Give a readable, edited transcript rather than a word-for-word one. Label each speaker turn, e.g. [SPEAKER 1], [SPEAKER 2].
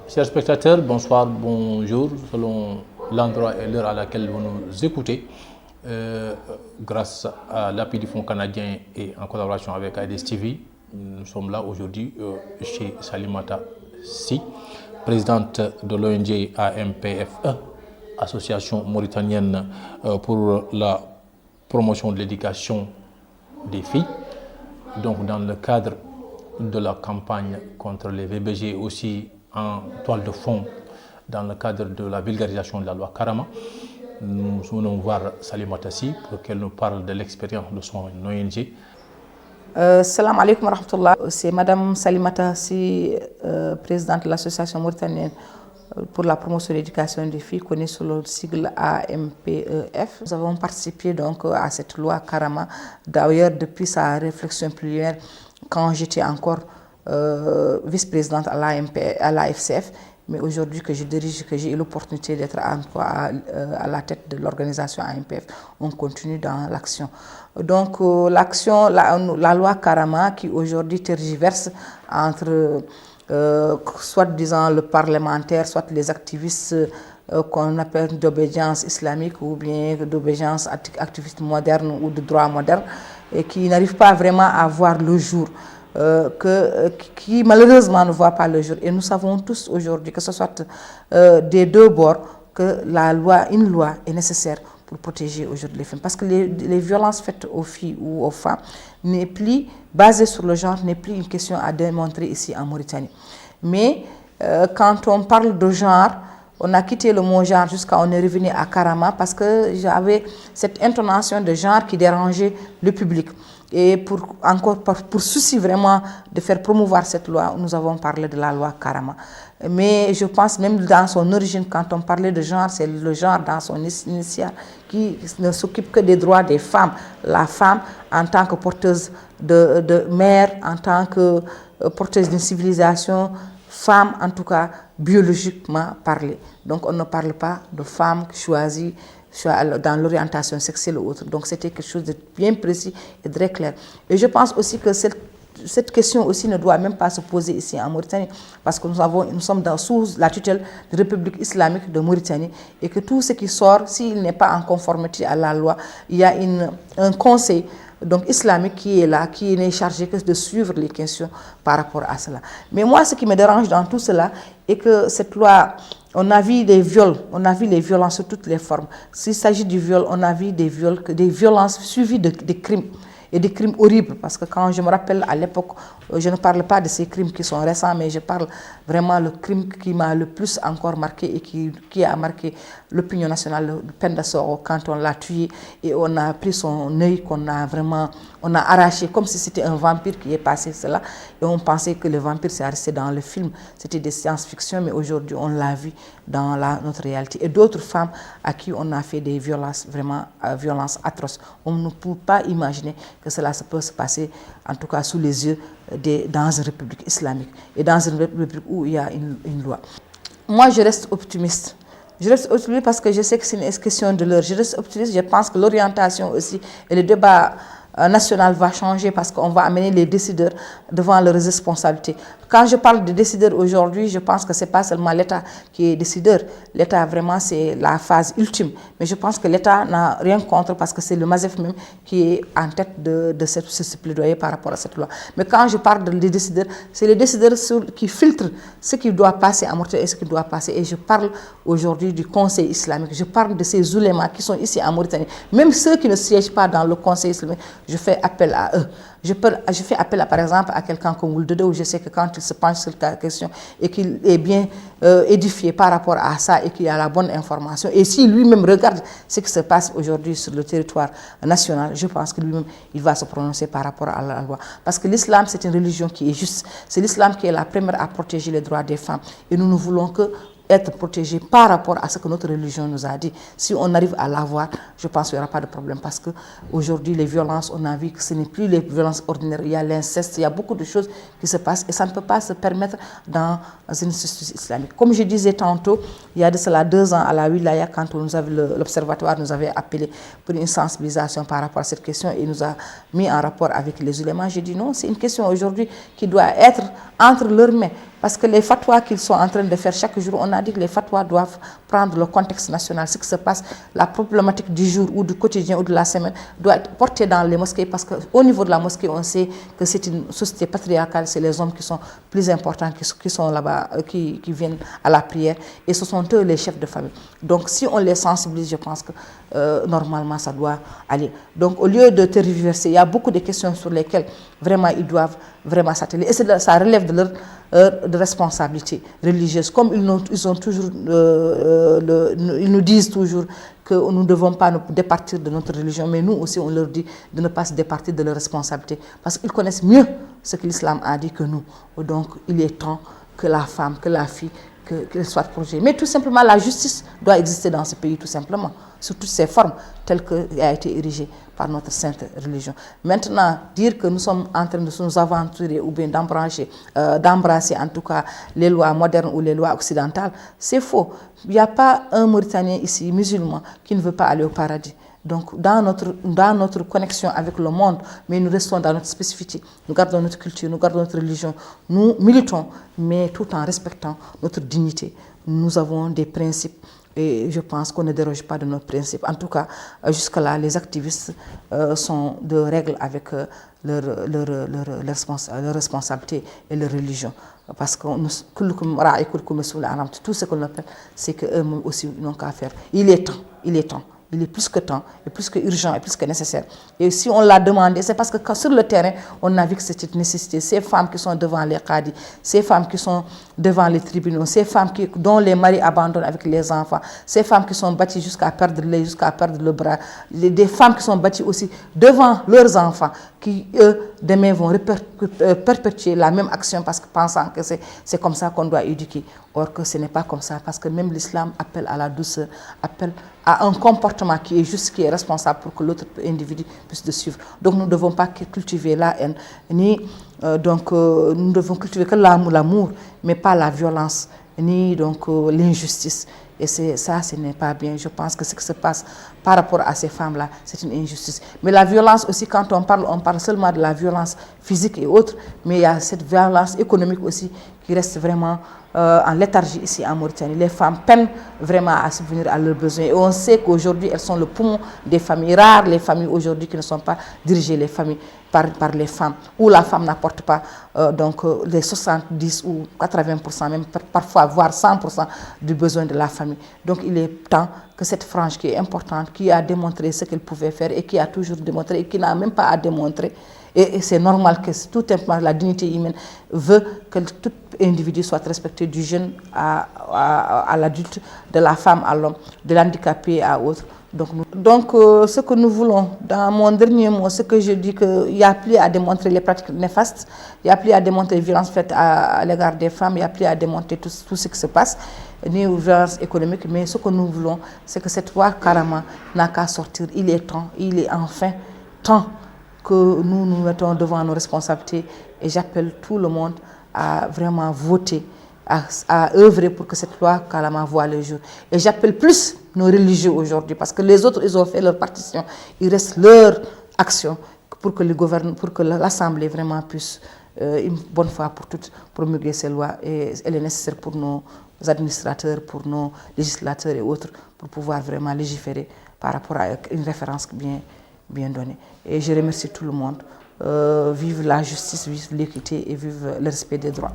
[SPEAKER 1] Chers spectateurs, bonsoir, bonjour, selon l'endroit et l'heure à laquelle vous nous écoutez. Grâce à l'appui du Fonds canadien et en collaboration avec ADS TV, nous sommes là aujourd'hui chez Salimata Sy, présidente de l'ONG AMPFE, Association mauritanienne pour la promotion de l'éducation des filles. Donc dans le cadre de la campagne contre les VBG, aussi en toile de fond dans le cadre de la vulgarisation de la loi Karama. Nous venons voir Salimata Sy pour qu'elle nous parle de l'expérience de son ONG.
[SPEAKER 2] Salam alaikum wa rahmatullah. C'est Madame Salimata Sy, présidente de l'association mauritanienne pour la promotion de l'éducation des filles, connue sous le sigle AMPEF. Nous avons participé donc à cette loi Karama, d'ailleurs depuis sa réflexion plénière, quand j'étais encore vice-présidente à l'AFCF, mais aujourd'hui que je dirige, que j'ai eu l'opportunité d'être à la tête de l'organisation AMPF, on continue dans l'action. Donc l'action, la loi Karama qui aujourd'hui tergiverse entre soit disant le parlementaire, soit les activistes qu'on appelle d'obédience islamique ou bien d'obédience activiste moderne ou de droit moderne, et qui n'arrivent pas vraiment à voir le jour. Qui malheureusement ne voit pas le jour. Et nous savons tous aujourd'hui, que ce soit des deux bords, que une loi est nécessaire pour protéger aujourd'hui les femmes. Parce que les violences faites aux filles ou aux femmes n'est plus basées sur le genre, n'est plus une question à démontrer ici en Mauritanie. Mais quand on parle de genre, on a quitté le mot genre jusqu'à on est revenu à Karama parce que j'avais cette intonation de genre qui dérangeait le public. Et pour souci vraiment de faire promouvoir cette loi, nous avons parlé de la loi Karama. Mais je pense même dans son origine, quand on parlait de genre, c'est le genre dans son initial qui ne s'occupe que des droits des femmes. La femme en tant que porteuse de mère, en tant que porteuse d'une civilisation, femme en tout cas biologiquement parlée. Donc on ne parle pas de femmes choisies dans l'orientation sexuelle ou autre. Donc c'était quelque chose de bien précis et très clair. Et je pense aussi que cette question aussi ne doit même pas se poser ici en Mauritanie, parce que nous sommes sous la tutelle de la République islamique de Mauritanie, et que tout ce qui sort, s'il n'est pas en conformité à la loi, il y a un conseil donc islamique qui est là, qui n'est chargé que de suivre les questions par rapport à cela. Mais moi, ce qui me dérange dans tout cela est que cette loi, on a vu des viols, on a vu les violences sous toutes les formes. S'il s'agit du viol, on a vu des violences suivies de crimes. Et des crimes horribles, parce que quand je me rappelle à l'époque, je ne parle pas de ces crimes qui sont récents, mais je parle vraiment le crime qui m'a le plus encore marqué et qui a marqué l'opinion nationale, le Penda Soro, quand on l'a tué et on a pris son œil, on a arraché comme si c'était un vampire qui est passé cela, et on pensait que le vampire c'est resté dans le film, c'était des science-fiction, mais aujourd'hui on l'a vu dans notre réalité. Et d'autres femmes à qui on a fait des violences, vraiment violences atroces. On ne peut pas imaginer que cela peut se passer, en tout cas sous les yeux, dans une république islamique et dans une république où il y a une loi. Moi, je reste optimiste. Je reste optimiste parce que je sais que c'est une question de l'heure. Je reste optimiste, je pense que l'orientation aussi et le débat national va changer parce qu'on va amener les décideurs devant leurs responsabilités. Quand je parle de décideurs aujourd'hui, je pense que ce n'est pas seulement l'État qui est décideur. L'État, vraiment, c'est la phase ultime. Mais je pense que l'État n'a rien contre parce que c'est le MASEF même qui est en tête de ce plaidoyer par rapport à cette loi. Mais quand je parle des décideurs, c'est les décideurs qui filtrent ce qui doit passer en Mauritanie et ce qui doit passer. Et je parle aujourd'hui du Conseil islamique. Je parle de ces oulémas qui sont ici en Mauritanie. Même ceux qui ne siègent pas dans le Conseil islamique, je fais appel à eux. Je fais appel, par exemple, à quelqu'un comme Ouldede, où je sais que quand il se penche sur la question et qu'il est bien édifié par rapport à ça et qu'il a la bonne information, et si lui-même regarde ce qui se passe aujourd'hui sur le territoire national, je pense que lui-même, il va se prononcer par rapport à la loi. Parce que l'islam, c'est une religion qui est juste. C'est l'islam qui est la première à protéger les droits des femmes. Et nous ne voulons que être protégés par rapport à ce que notre religion nous a dit. Si on arrive à l'avoir, je pense qu'il n'y aura pas de problème, parce qu'aujourd'hui, les violences, on a vu que ce n'est plus les violences ordinaires, il y a l'inceste, il y a beaucoup de choses qui se passent et ça ne peut pas se permettre dans une société islamique. Comme je disais tantôt, il y a de cela 2 ans à la Wilaya, quand l'Observatoire nous avait appelé pour une sensibilisation par rapport à cette question et nous a mis en rapport avec les ulémas, j'ai dit non, c'est une question aujourd'hui qui doit être entre leurs mains. Parce que les fatwas qu'ils sont en train de faire chaque jour, on a dit que les fatwas doivent prendre le contexte national. Ce qui se passe, la problématique du jour ou du quotidien ou de la semaine doit être portée dans les mosquées, parce qu'au niveau de la mosquée, on sait que c'est une société patriarcale, c'est les hommes qui sont plus importants, qui sont là-bas, qui viennent à la prière, et ce sont eux les chefs de famille. Donc si on les sensibilise, je pense que normalement ça doit aller. Donc au lieu de tergiverser, il y a beaucoup de questions sur lesquelles vraiment ils doivent vraiment s'atteler, et ça relève de leur de responsabilité religieuse. Comme ils ont toujours, ils nous disent toujours que nous ne devons pas nous départir de notre religion, mais nous aussi on leur dit de ne pas se départir de leurs responsabilités, parce qu'ils connaissent mieux ce que l'islam a dit que nous. Donc il est temps que la femme, que la fille, qu'elle soit protégée. Mais tout simplement, la justice doit exister dans ce pays, tout simplement, sous toutes ses formes, telles qu'elle a été érigée par notre sainte religion. Maintenant, dire que nous sommes en train de nous aventurer ou bien d'embrasser en tout cas les lois modernes ou les lois occidentales, c'est faux. Il n'y a pas un Mauritanien ici, musulman, qui ne veut pas aller au paradis. Donc, dans notre connexion avec le monde, mais nous restons dans notre spécificité, nous gardons notre culture, nous gardons notre religion, nous militons, mais tout en respectant notre dignité. Nous avons des principes et je pense qu'on ne déroge pas de nos principes. En tout cas, jusque-là, les activistes sont de règle avec leur responsabilité et leur religion. Parce que tout ce qu'on appelle, c'est qu'eux aussi n'ont qu'à faire. Il est temps, il est temps. Il est plus que temps, et plus que urgent, et plus que nécessaire. Et si on l'a demandé, c'est parce que sur le terrain, on a vu que c'était une nécessité. Ces femmes qui sont devant les qadis, ces femmes qui sont devant les tribunaux, ces femmes dont les maris abandonnent avec les enfants, ces femmes qui sont battues jusqu'à perdre l'œil, jusqu'à perdre le bras, des femmes qui sont battues aussi devant leurs enfants, qui, eux, demain vont perpétuer la même action parce que pensant que c'est comme ça qu'on doit éduquer. Or que ce n'est pas comme ça, parce que même l'islam appelle à la douceur, appelle à un comportement qui est juste, qui est responsable pour que l'autre individu puisse le suivre. Donc nous ne devons pas cultiver la haine, ni nous devons cultiver que l'amour, mais pas la violence, ni donc l'injustice. Et ça, ce n'est pas bien. Je pense que ce qui se passe par rapport à ces femmes-là, c'est une injustice. Mais la violence aussi, quand on parle seulement de la violence physique et autres, mais il y a cette violence économique aussi qui reste vraiment en léthargie ici en Mauritanie. Les femmes peinent vraiment à subvenir à leurs besoins. Et on sait qu'aujourd'hui, elles sont le poumon des familles. Rares les familles aujourd'hui qui ne sont pas dirigées les familles par les femmes, où la femme n'apporte pas les 70 ou 80%, même parfois voire 100% du besoin de la famille. Donc il est temps que cette frange qui est importante, qui a démontré ce qu'elle pouvait faire et qui a toujours démontré et qui n'a même pas à démontrer, et c'est normal que tout simplement la dignité humaine veut que tout individu soit respecté, du jeune à l'adulte, de la femme à l'homme, de l'handicapé à autre. Donc ce que nous voulons, dans mon dernier mot, ce que je dis, qu'il n'y a plus à démontrer les pratiques néfastes, il n'y a plus à démontrer les violences faites à l'égard des femmes, il n'y a plus à démontrer tout ce qui se passe, ni aux violences économiques, mais ce que nous voulons, c'est que cette loi carrément n'a qu'à sortir. Il est temps, il est enfin temps que nous nous mettons devant nos responsabilités, et j'appelle tout le monde à vraiment voter, à œuvrer pour que cette loi carrément voie le jour. Et j'appelle plus nos religieux aujourd'hui, parce que les autres, ils ont fait leur partition, il reste leur action pour que l'Assemblée vraiment puisse, une bonne fois pour toutes, promulguer ces lois. Et elle est nécessaire pour nos administrateurs, pour nos législateurs et autres, pour pouvoir vraiment légiférer par rapport à une référence bien donnée. Et je remercie tout le monde. Vive la justice, vive l'équité et vive le respect des droits.